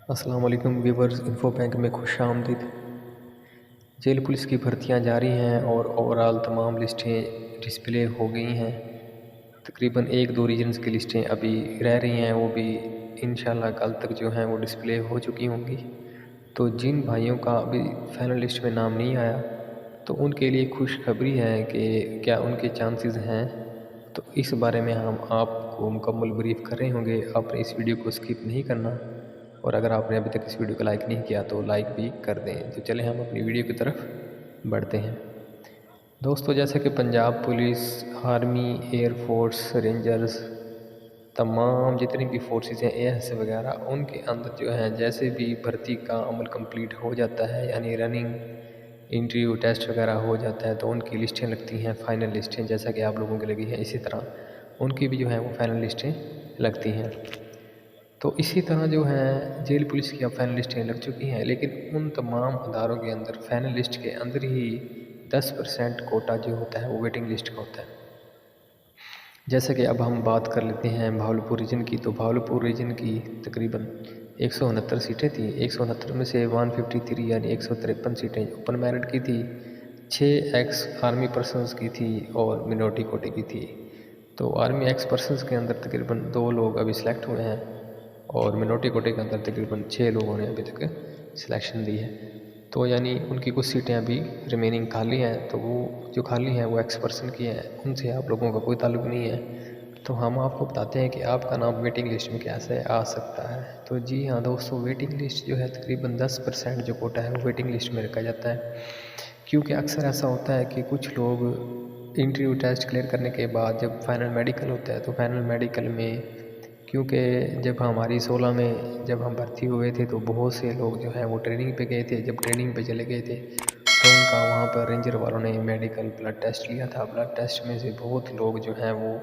السلام علیکم viewers, info bank میں خوش آمدید۔ جیل پولیس کی بھرتیاں جاری ہیں اور اوورال تمام لسٹیں ڈسپلے ہو گئی ہیں۔ تقریباً 1-2 ریجنز کی لسٹیں ابھی رہ رہی ہیں، وہ بھی انشاءاللہ کل تک جو ہیں وہ ڈسپلے ہو چکی ہوں گی۔ تو جن بھائیوں کا ابھی فائنل لسٹ میں نام نہیں آیا تو ان کے لیے خوشخبری ہے کہ کیا ان کے چانسز ہیں، تو اس بارے میں ہم آپ کو مکمل بریف کر رہے ہوں گے۔ آپ نے اس ویڈیو کو سکپ نہیں کرنا، اور اگر آپ نے ابھی تک اس ویڈیو کو لائک نہیں کیا تو لائک بھی کر دیں۔ تو چلیں ہم اپنی ویڈیو کی طرف بڑھتے ہیں۔ دوستو، جیسا کہ Punjab police, army, air force, rangers, تمام جتنی بھی فورسز ہیں، اے ایس وغیرہ، ان کے اندر جو ہیں جیسے بھی بھرتی کا عمل کمپلیٹ ہو جاتا ہے، یعنی رننگ، انٹرویو، ٹیسٹ وغیرہ ہو جاتا ہے، تو ان کی لسٹیں لگتی ہیں، فائنل لسٹیں، جیسا کہ آپ لوگوں کی لگی ہیں اسی طرح ان کی بھی جو ہیں وہ فائنل لسٹیں لگتی ہیں۔ تو اسی طرح جو ہیں جیل پولیس کی اب فائنل لسٹیں لگ چکی ہیں، لیکن ان تمام اداروں کے اندر فائنل لسٹ کے اندر ہی 10% کوٹا جو ہوتا ہے وہ ویٹنگ لسٹ کا ہوتا ہے۔ جیسا کہ اب ہم بات کر لیتے ہیں بھاولپور ریجن کی، تو بھاولپور ریجن کی تقریباً 169 سیٹیں تھیں۔ 169 میں سے 153 یعنی 153 سیٹیں اوپن میرٹ کی تھی، 6 ایکس آرمی پرسنز کی تھی اور منورٹی کوٹے کی تھی۔ تو آرمی ایکس پرسنز کے اندر تقریباً 2 لوگ ابھی سلیکٹ ہوئے ہیں، اور منورٹی کوٹے کے اندر تقریباً 6 لوگوں نے ابھی تک سلیکشن دی ہے۔ تو یعنی ان کی کچھ سیٹیں ابھی ریمیننگ خالی ہیں، تو وہ جو خالی ہیں وہ ایکس پرسن کی ہیں، ان سے آپ لوگوں کا کوئی تعلق نہیں ہے۔ تو ہم آپ کو بتاتے ہیں کہ آپ کا نام ویٹنگ لسٹ میں کیسے آ سکتا ہے۔ تو جی ہاں دوستو، ویٹنگ لسٹ جو ہے تقریباً 10% جو کوٹا ہے وہ ویٹنگ لسٹ میں رکھا جاتا ہے، کیونکہ اکثر ایسا ہوتا ہے کہ کچھ لوگ انٹرویو ٹیسٹ کلیئر کرنے کے بعد جب فائنل میڈیکل ہوتا ہے تو فائنل میڈیکل میں، کیونکہ جب ہماری 16 میں جب ہم بھرتی ہوئے تھے تو بہت سے لوگ جو ہیں وہ ٹریننگ پہ گئے تھے۔ جب ٹریننگ پہ چلے گئے تھے تو ان کا وہاں پر رینجر والوں نے میڈیکل بلڈ ٹیسٹ لیا تھا۔ بلڈ ٹیسٹ میں سے بہت لوگ جو ہیں وہ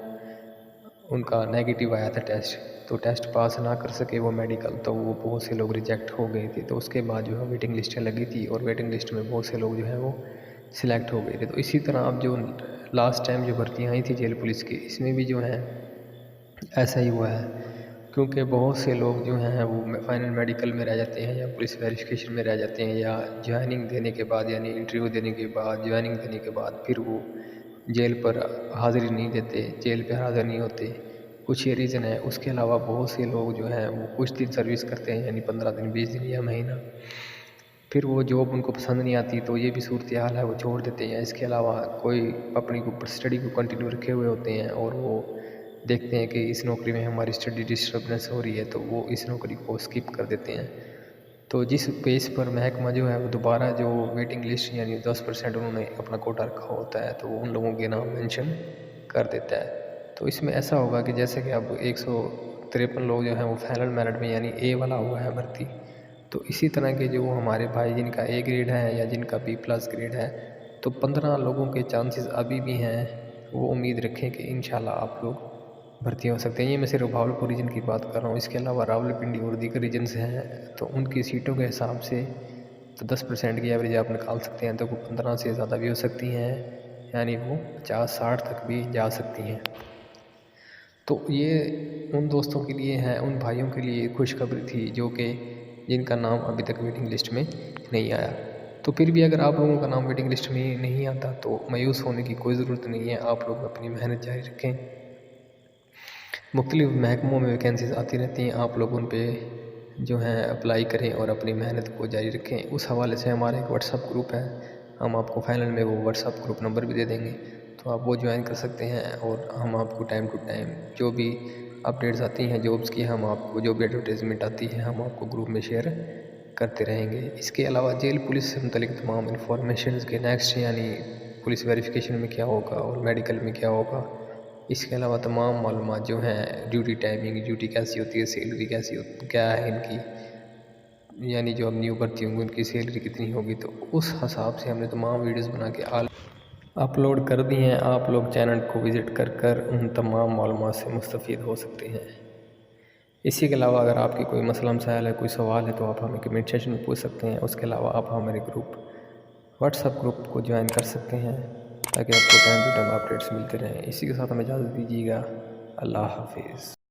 ان کا نیگیٹو آیا تھا ٹیسٹ، تو ٹیسٹ پاس نہ کر سکے وہ میڈیکل، تو وہ بہت سے لوگ ریجیکٹ ہو گئے تھے۔ تو اس کے بعد جو ہے ویٹنگ لسٹیں لگی تھی، اور ویٹنگ لسٹ میں بہت سے لوگ جو ہیں وہ سلیکٹ ہو گئے تھے۔ تو اسی طرح اب جو لاسٹ ٹائم جو بھرتیاں آئی تھی جیل پولیس کی، اس میں بھی جو ہے ایسا ہی ہوا ہے، کیونکہ بہت سے لوگ جو ہیں وہ فائنل میڈیکل میں رہ جاتے ہیں یا پولیس ویریفیکیشن میں رہ جاتے ہیں، یا جوائننگ دینے کے بعد یعنی انٹرویو دینے کے بعد، جوائننگ دینے کے بعد پھر وہ جیل پر حاضری نہیں دیتے، جیل پہ حاضر نہیں ہوتے۔ کچھ یہ ریزن ہے۔ اس کے علاوہ بہت سے لوگ جو ہیں وہ کچھ دن سروس کرتے ہیں، یعنی 15 دن، 20 دن یا مہینہ، پھر وہ جاب ان کو پسند نہیں آتی، تو یہ بھی صورتحال ہے، وہ چھوڑ دیتے ہیں۔ اس کے علاوہ کوئی اپنی اسٹڈی کو کنٹینیو رکھے ہوئے ہوتے ہیں اور وہ دیکھتے ہیں کہ اس نوکری میں ہماری اسٹڈی ڈسٹربنس ہو رہی ہے، تو وہ اس نوکری کو اسکپ کر دیتے ہیں۔ تو جس بیس پر محکمہ جو ہے وہ دوبارہ جو ویٹنگ لسٹ یعنی 10% انہوں نے اپنا کوٹا رکھا ہوتا ہے، تو وہ ان لوگوں کے نام مینشن کر دیتا ہے۔ تو اس میں ایسا ہوگا کہ جیسے کہ اب 153 لوگ جو ہیں وہ فائنل میرٹ میں یعنی اے والا ہوا ہے بھرتی، تو اسی طرح کے جو ہمارے بھائی جن کا اے گریڈ ہے یا جن کا بی پلس گریڈ ہے، تو 15 لوگوں کے چانسز ابھی بھی ہیں۔ وہ امید رکھیں کہ انشاءاللہ آپ لوگ بھرتی ہو سکتے ہیں۔ یہ میں صرف بھاولپور ریجن کی بات کر رہا ہوں، اس کے علاوہ راولپنڈی اور دیگر ریجنز ہیں، تو ان کی سیٹوں کے حساب سے تو 10% کی ایوریج آپ نکال سکتے ہیں، تو وہ 15 سے زیادہ بھی ہو سکتی ہیں، یعنی وہ 50-60 تک بھی جا سکتی ہیں۔ تو یہ ان دوستوں کے لیے ہے، ان بھائیوں کے لیے خوشخبری تھی جو کہ جن کا نام ابھی تک ویٹنگ لسٹ میں نہیں آیا۔ تو پھر بھی اگر آپ لوگوں کا نام ویٹنگ لسٹ میں نہیں آتا تو مایوس ہونے کی کوئی ضرورت نہیں ہے، آپ لوگ اپنی محنت جاری رکھیں۔ مختلف محکموں میں ویکینسیز آتی رہتی ہیں، آپ لوگ ان پہ جو ہیں اپلائی کریں اور اپنی محنت کو جاری رکھیں۔ اس حوالے سے ہمارا ایک واٹس ایپ گروپ ہے، ہم آپ کو فائنل میں وہ واٹس ایپ گروپ نمبر بھی دے دیں گے، تو آپ وہ جوائن کر سکتے ہیں، اور ہم آپ کو ٹائم ٹو ٹائم جو بھی اپڈیٹس آتی ہیں جابس کی، ہم آپ کو جو بھی ایڈورٹائزمنٹ آتی ہے ہم آپ کو گروپ میں شیئر کرتے رہیں گے۔ اس کے علاوہ جیل پولیس سے متعلق تمام انفارمیشنز کے نیکسٹ یعنی پولیس ویریفیکیشن میں کیا ہوگا اور میڈیکل میں کیا ہوگا، اس کے علاوہ تمام معلومات جو ہیں، ڈیوٹی ٹائمنگ، ڈیوٹی کیسی ہوتی ہے، سیلری کیسی ہوتی، کیا ہے ان کی، یعنی جو اب نیو بھرتی ہوں گی ان کی سیلری کتنی ہوگی، تو اس حساب سے ہم نے تمام ویڈیوز بنا کے اپلوڈ کر دی ہیں۔ آپ لوگ چینل کو وزٹ کر کر ان تمام معلومات سے مستفید ہو سکتے ہیں۔ اسی کے علاوہ اگر آپ کی کوئی مسئلہ مسائل ہے، کوئی سوال ہے، تو آپ ہمیں کمنٹ سیکشن میں پوچھ سکتے ہیں۔ اس کے علاوہ آپ ہمارے گروپ واٹس ایپ گروپ کو جوائن کر سکتے ہیں، تاکہ آپ کو ٹائم ٹو ٹائم اپڈیٹس ملتے رہیں۔ اسی کے ساتھ ہمیں اجازت دیجیے گا۔ اللہ حافظ۔